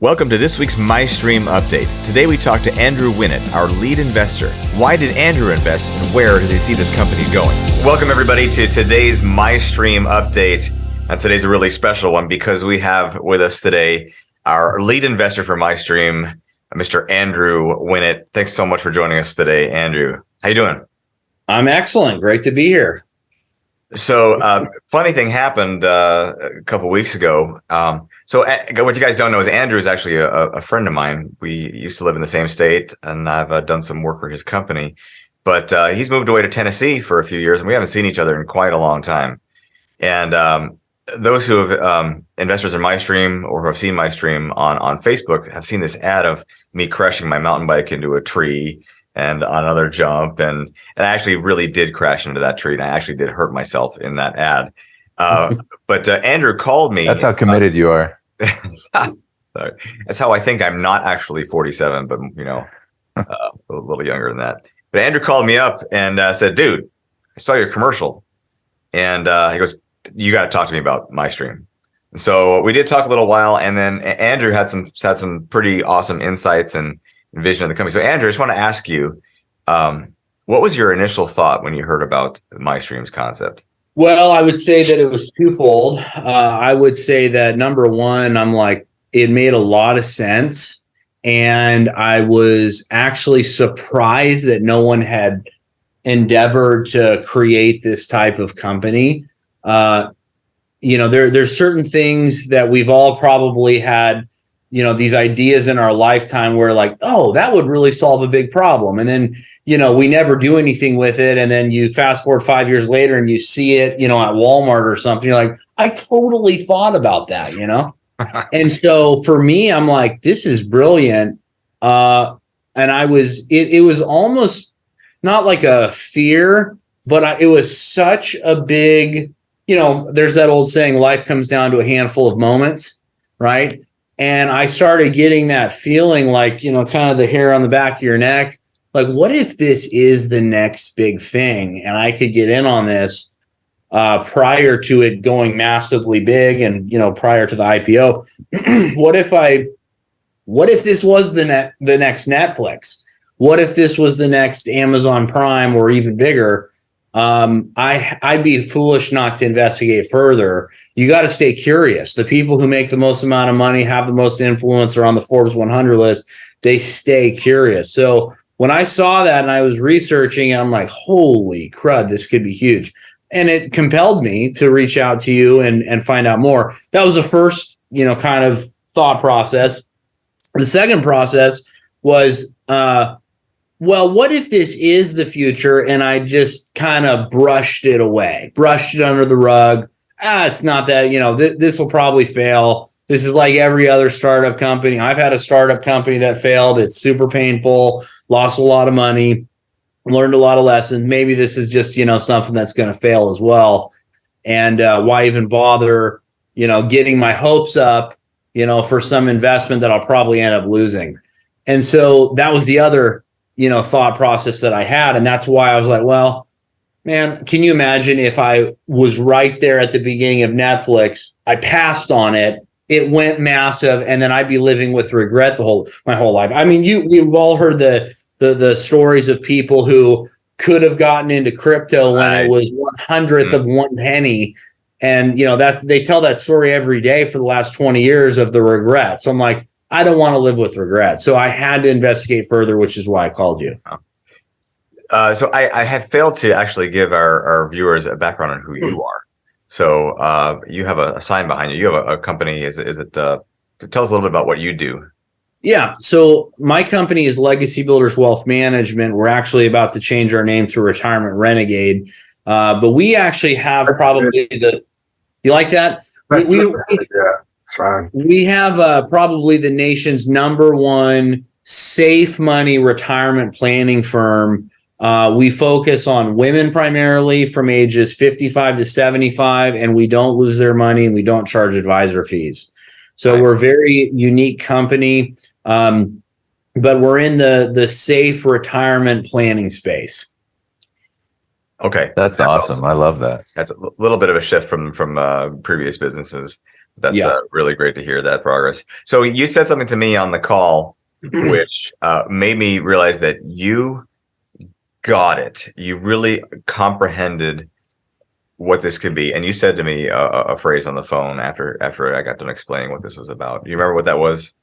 Welcome to this week's MyStream update. Today we talk to Andrew Winnett, our lead investor. Why did Andrew invest and where do they see this company going? Welcome everybody to today's MyStream update. And today's a really special one because we have with us today our lead investor for MyStream, Mr. Andrew Winnett. Thanks so much for joining us today, Andrew. How you doing? I'm excellent. Great to be here. So, funny thing happened a couple weeks ago. So what you guys don't know is Andrew is actually a friend of mine. We used to live in the same state, and I've done some work for his company. But he's moved away to Tennessee for a few years, and we haven't seen each other in quite a long time. And those who have investors in MyStream or who have seen MyStream on Facebook have seen this ad of me crashing my mountain bike into a tree and another jump, and I actually really did crash into that tree, and I actually did hurt myself in that ad. But Andrew called me. That's how committed you are. Sorry. That's how I think I'm not actually 47, but a little younger than that. But Andrew called me up and said, "Dude, I saw your commercial," and he goes, "You got to talk to me about MyStream." And so we did talk a little while, and then Andrew had some pretty awesome insights and vision of the company. So Andrew, I just want to ask you, what was your initial thought when you heard about MyStream's concept? Well, I would say that it was twofold. I would say that number one, I'm like, it made a lot of sense. And I was actually surprised that no one had endeavored to create this type of company. There's certain things that we've all probably had, these ideas in our lifetime where like, oh, that would really solve a big problem. And then, we never do anything with it. And then you fast forward 5 years later and you see it, at Walmart or something. You're like, I totally thought about that, And so for me, I'm like, this is brilliant. And it was almost not like a fear, but it was such a big, there's that old saying, life comes down to a handful of moments, right? And I started getting that feeling like, kind of the hair on the back of your neck. Like, what if this is the next big thing? And I could get in on this prior to it going massively big and, prior to the IPO. What if this was the next Netflix? What if this was the next Amazon Prime or even bigger? I'd be foolish not to investigate further. You got to stay curious. The people who make the most amount of money, have the most influence, are on the Forbes 100 list. They stay curious. So when I saw that and I was researching, I'm like, holy crud, this could be huge. And it compelled me to reach out to you and find out more. That was the first, kind of thought process. The second process was, well, what if this is the future and I just kind of brushed it away, brushed it under the rug? It's not that, this will probably fail. This is like every other startup company. I've had a startup company that failed. It's super painful, lost a lot of money, learned a lot of lessons. Maybe this is just, something that's going to fail as well. And why even bother, getting my hopes up, for some investment that I'll probably end up losing. And so that was the other thought process that I had. And that's why I was like, well, man, can you imagine if I was right there at the beginning of Netflix, I passed on it, it went massive, and then I'd be living with regret my whole life. I mean, we've all heard the stories of people who could have gotten into crypto when it was 1/100th of one penny. And, they tell that story every day for the last 20 years of the regret. So I'm like, I don't want to live with regret. So I had to investigate further, which is why I called you. So I had failed to actually give our viewers a background on who you are. So you have a sign behind you. You have a company. Is it? Tell us a little bit about what you do. Yeah. So my company is Legacy Builders Wealth Management. We're actually about to change our name to Retirement Renegade. But we actually have probably you like that? Yeah, it's fine. We have probably the nation's #1 safe money retirement planning firm. We focus on women primarily from ages 55 to 75, and we don't lose their money and we don't charge advisor fees. So we're a very unique company, but we're in the safe retirement planning space. Okay. That's awesome. I love that. That's a little bit of a shift from previous businesses. That's really great to hear that progress. So you said something to me on the call, which made me realize that you got it. You really comprehended what this could be. And you said to me a phrase on the phone after I got done explaining what this was about. Do you remember what that was?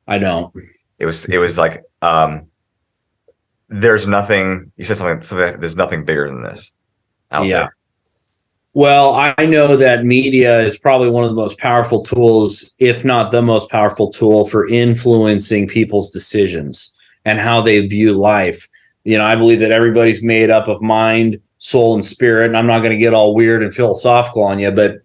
I don't. It was like, there's nothing, you said something like, there's nothing bigger than this out there. Well, I know that media is probably one of the most powerful tools, if not the most powerful tool, for influencing people's decisions and how they view life. I believe that everybody's made up of mind, soul, and spirit. And I'm not going to get all weird and philosophical on you, but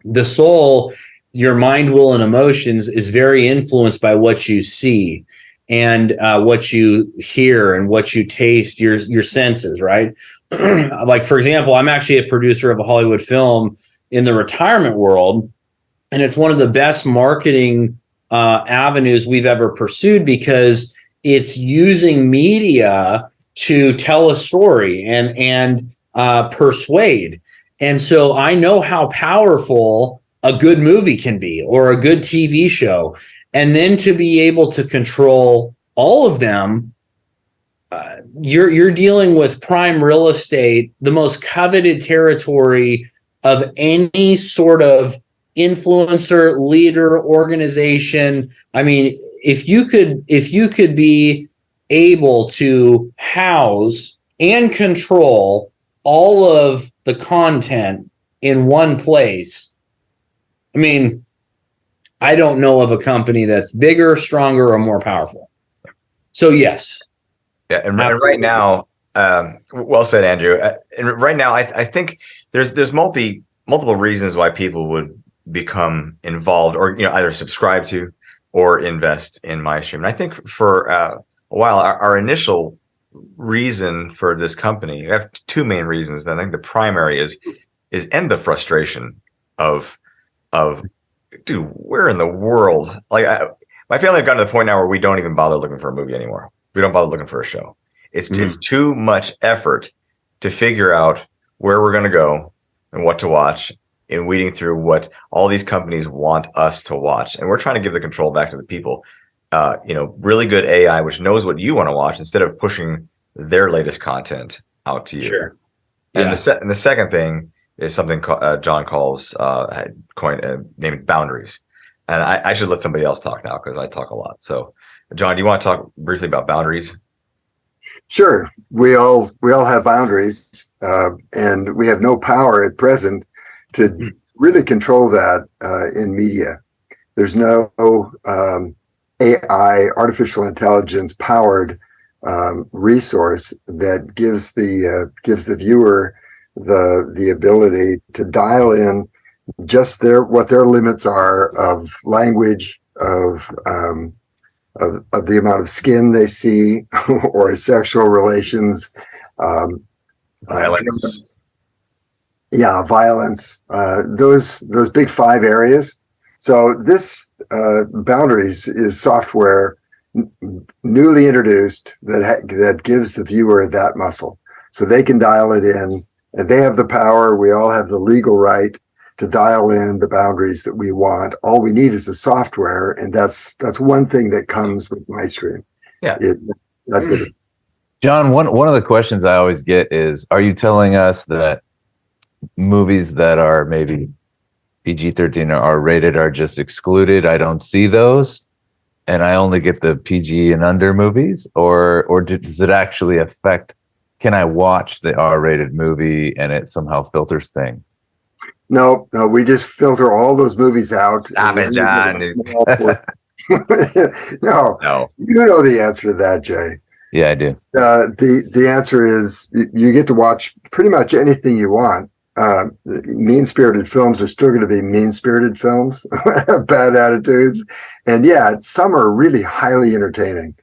the soul, your mind, will, and emotions is very influenced by what you see and what you hear and what you taste, your senses, right? Like, for example, I'm actually a producer of a Hollywood film in the retirement world, and it's one of the best marketing avenues we've ever pursued because it's using media to tell a story and persuade. And so I know how powerful a good movie can be or a good TV show. And then to be able to control all of them, you're dealing with prime real estate, the most coveted territory of any sort of influencer, leader, organization. I mean, if you could be able to house and control all of the content in one place, I mean, I don't know of a company that's bigger, stronger, or more powerful. So yes. Yeah, and right now, well said, Andrew. And right now, I think there's multiple reasons why people would become involved or either subscribe to or invest in MyStream. And I think for a while, our initial reason for this company, we have two main reasons. I think the primary is end the frustration of dude, where in the world? Like my family have gotten to the point now where we don't even bother looking for a movie anymore. We don't bother looking for a show. It's too much effort to figure out where we're going to go and what to watch and weeding through what all these companies want us to watch. And we're trying to give the control back to the people. Really good AI, which knows what you want to watch instead of pushing their latest content out to you. Sure. And the second thing is something John calls named boundaries. And I should let somebody else talk now because I talk a lot. So, John, do you want to talk briefly about boundaries? Sure. We all have boundaries, and we have no power at present to really control that in media. There's no AI, artificial intelligence powered resource that gives the viewer the ability to dial in just what their limits are of language, of the amount of skin they see, or sexual relations, violence. Violence. Those big five areas. So this boundaries is software newly introduced that gives the viewer that muscle, so they can dial it in, and they have the power. We all have the legal right to dial in the boundaries that we want. All we need is the software, and that's one thing that comes with MyStream. Yeah. John, one of the questions I always get is, are you telling us that movies that are maybe PG-13 or R-rated are just excluded? I don't see those, and I only get the PG and under movies, or does it actually affect? Can I watch the R-rated movie and it somehow filters things? No, we just filter all those movies out. Stop it, John. No, you know the answer to that, Jay. Yeah, I do. The answer is you get to watch pretty much anything you want. Mean-spirited films are still going to be mean-spirited films, bad attitudes, and some are really highly entertaining.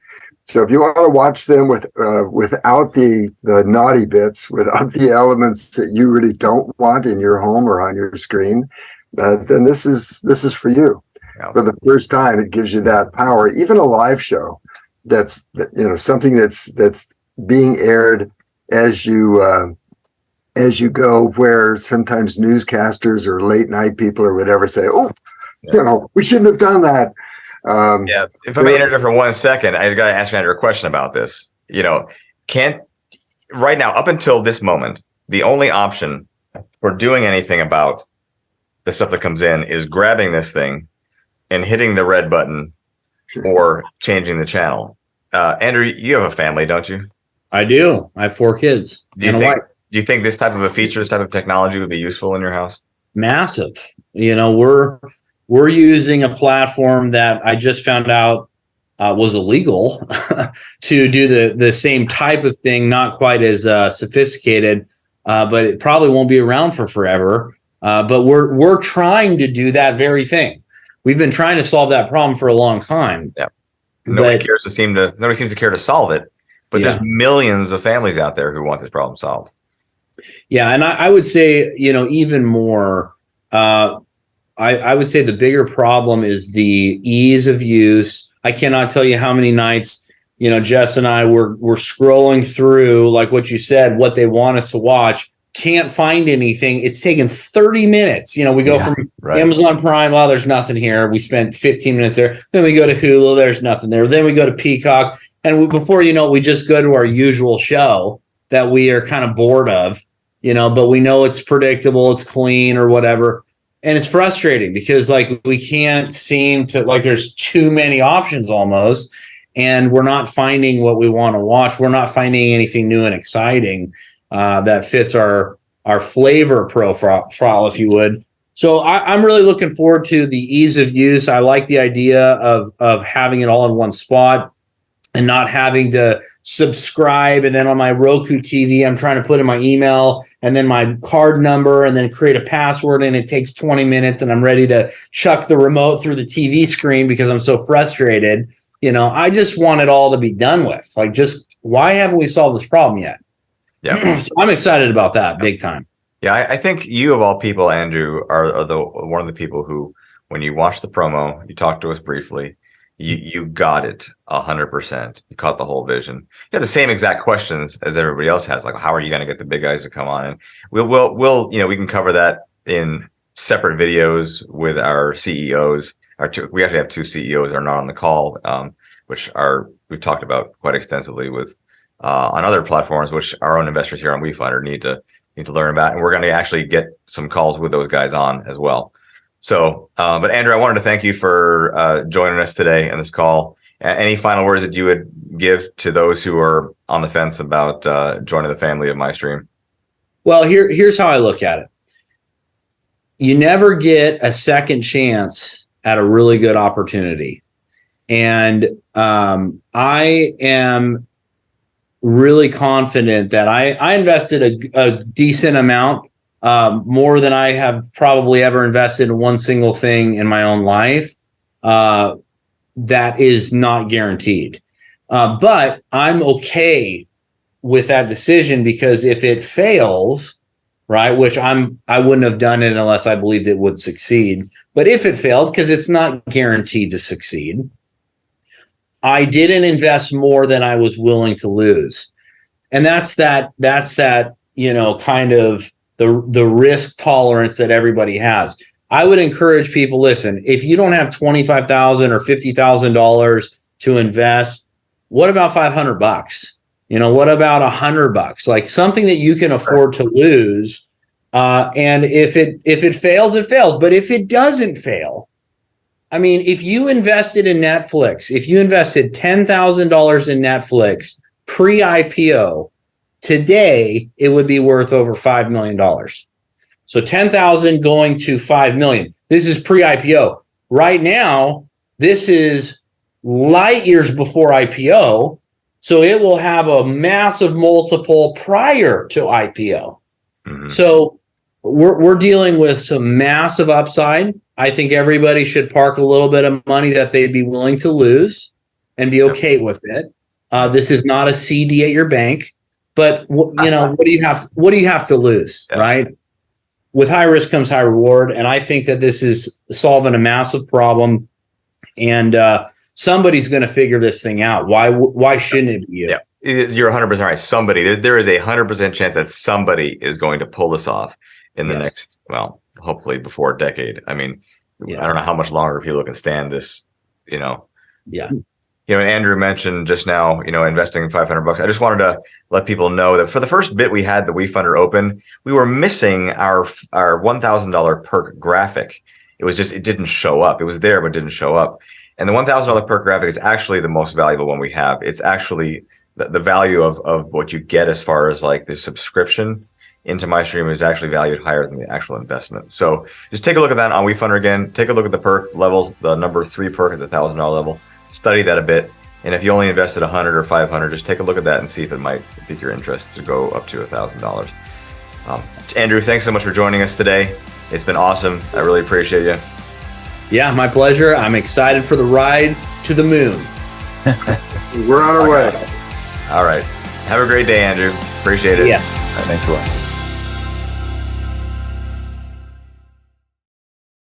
So if you want to watch them without the naughty bits, without the elements that you really don't want in your home or on your screen, then this is for you. Yeah. For the first time, it gives you that power. Even a live show, that's something that's being aired as you as you go, where sometimes newscasters or late night people or whatever say, "Oh, we shouldn't have done that." Yeah, if I may interrupt for 1 second, I got to ask Andrew a question about this. Can't right now, up until this moment, the only option for doing anything about the stuff that comes in is grabbing this thing and hitting the red button or changing the channel. Andrew, you have a family, don't you? I do. I have 4 kids. Do you think this type of a feature, this type of technology would be useful in your house? Massive. We're using a platform that I just found out was illegal to do the same type of thing, not quite as sophisticated, but it probably won't be around for forever. But we're trying to do that very thing. We've been trying to solve that problem for a long time. Yeah. Nobody seems to care to solve it, but there's millions of families out there who want this problem solved. Yeah, and I would say, even more. I would say the bigger problem is the ease of use. I cannot tell you how many nights, Jess and I were scrolling through, like what you said, what they want us to watch. Can't find anything. It's taken 30 minutes. We go from Amazon Prime. Well, there's nothing here. We spent 15 minutes there. Then we go to Hulu. There's nothing there. Then we go to Peacock. And before you know it, we just go to our usual show that we are kind of bored of, but we know it's predictable, it's clean or whatever. And it's frustrating because we can't seem to, there's too many options almost, and we're not finding what we want to watch. We're not finding anything new and exciting that fits our flavor profile, if you would. So I'm really looking forward to the ease of use. I like the idea of having it all in one spot and not having to subscribe. And then on my Roku TV, I'm trying to put in my email and then my card number and then create a password. And it takes 20 minutes and I'm ready to chuck the remote through the TV screen because I'm so frustrated. I just want it all to be done with. Why haven't we solved this problem yet? Yeah. So I'm excited about that big time. Yeah. I think you, of all people, Andrew, are one of the people who, when you watch the promo, you talked to us briefly, you got it 100%. You caught the whole vision. You had the same exact questions as everybody else has. Like, how are you going to get the big guys to come on? And we'll we can cover that in separate videos with our CEOs. We actually have 2 CEOs that are not on the call, which we've talked about quite extensively with on other platforms, which our own investors here on WeFunder need to learn about. And we're going to actually get some calls with those guys on as well. So, but Andrew, I wanted to thank you for joining us today on this call. Any final words that you would give to those who are on the fence about joining the family of MyStream? Well, here's how I look at it. You never get a second chance at a really good opportunity. And I am really confident that I invested a decent amount, more than I have probably ever invested in one single thing in my own life. That is not guaranteed. But I'm okay with that decision because if it fails, right, which I wouldn't have done it unless I believed it would succeed. But if it failed, because it's not guaranteed to succeed, I didn't invest more than I was willing to lose. And that's that, kind of the risk tolerance that everybody has. I would encourage people, listen, if you don't have $25,000 or $50,000 to invest, what about $500? What about $100? Like something that you can afford to lose. And if it fails, it fails. But if it doesn't fail, if you invested in Netflix, if you invested $10,000 in Netflix pre-IPO, today it would be worth over $5 million. So 10,000 going to 5 million. This is pre-IPO. Right now, this is light years before IPO. So it will have a massive multiple prior to IPO. Mm-hmm. So we're dealing with some massive upside. I think everybody should park a little bit of money that they'd be willing to lose and be okay with it. This is not a CD at your bank, but what do you have to lose, right? With high risk comes high reward, and I think that this is solving a massive problem, and somebody's going to figure this thing out. Why shouldn't it be you? Yeah. You're 100% right. Somebody, there is 100% chance that somebody is going to pull this off in the next, well, hopefully before a decade. I mean, I don't know how much longer people can stand this, Yeah. And Andrew mentioned just now, investing $500. I just wanted to let people know that for the first bit we had the WeFunder open, we were missing our $1,000 perk graphic. It didn't show up. It was there, but didn't show up. And the $1,000 perk graphic is actually the most valuable one we have. It's actually the value of what you get as far as like the subscription into MyStream is actually valued higher than the actual investment. So just take a look at that on WeFunder again. Take a look at the perk levels, the number 3 perk at the $1,000 level. Study that a bit. And if you only invested 100 or 500, just take a look at that and see if it might pique your interest to go up to $1,000. Andrew, thanks so much for joining us today. It's been awesome. I really appreciate you. Yeah, my pleasure. I'm excited for the ride to the moon. We're on our way. All right. Have a great day, Andrew. Appreciate it. Yeah. All right, thanks a lot.